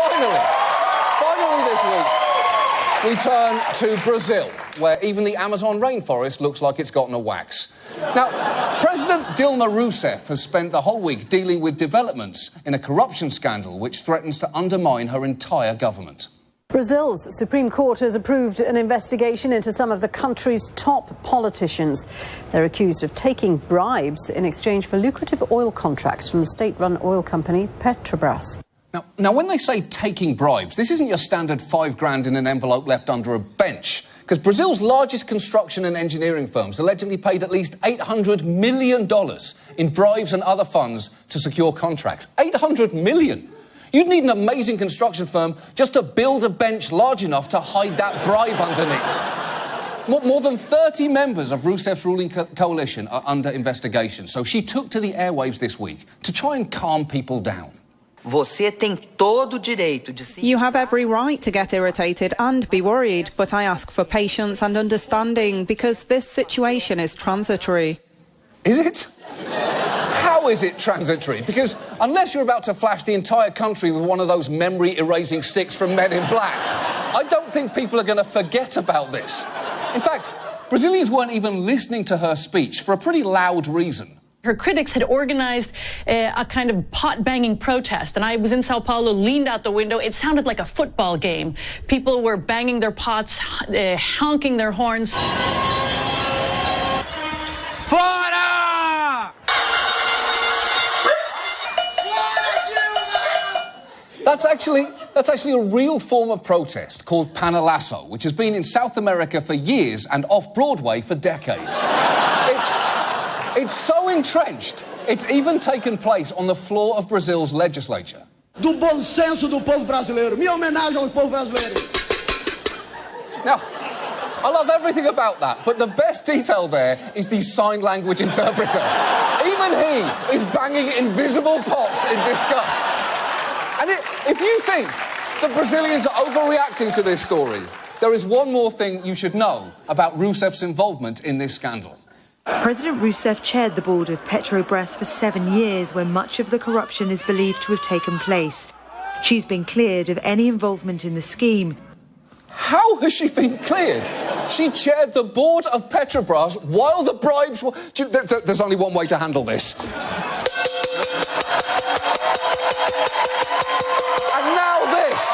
Finally this week, we turn to Brazil, where even the Amazon rainforest looks like it's gotten a wax. Now, President Dilma Rousseff has spent the whole week dealing with developments in a corruption scandal which threatens to undermine her entire government. Brazil's Supreme Court has approved an investigation into some of the country's top politicians. They're accused of taking bribes in exchange for lucrative oil contracts from the state-run oil company Petrobras. Now, when they say taking bribes, this isn't your standard $5,000 in an envelope left under a bench, because Brazil's largest construction and engineering firms allegedly paid at least $800 million in bribes and other funds to secure contracts. $800 million! You'd need an amazing construction firm just to build a bench large enough to hide that bribe underneath. More than 30 members of Rousseff's ruling coalition are under investigation, so she took to the airwaves this week to try and calm people down. You have every right to get irritated and be worried, but I ask for patience and understanding because this situation is transitory. Is it? How is it transitory? Because unless you're about to flash the entire country with one of those memory-erasing sticks from Men in Black, I don't think people are going to forget about this. In fact, Brazilians weren't even listening to her speech for a pretty loud reason. Her critics had organized a kind of pot-banging protest, and I was in Sao Paulo, leaned out the window. It sounded like a football game. People were banging their pots, honking their horns. Fora! That's actually a real form of protest called panelazo, which has been in South America for years and off-Broadway for decades. It's so entrenched, it's even taken place on the floor of Brazil's legislature. Do bom senso do povo brasileiro. Minha homenagem ao povo brasileiro. Now, I love everything about that, but the best detail there is the sign language interpreter. Even he is banging invisible pots in disgust. And if you think that Brazilians are overreacting to this story, there is one more thing you should know about Rousseff's involvement in this scandal. President Rousseff chaired the board of Petrobras for 7 years, when much of the corruption is believed to have taken place. She's been cleared of any involvement in the scheme. How has she been cleared? She chaired the board of Petrobras while the bribes were... There's only one way to handle this. And now this.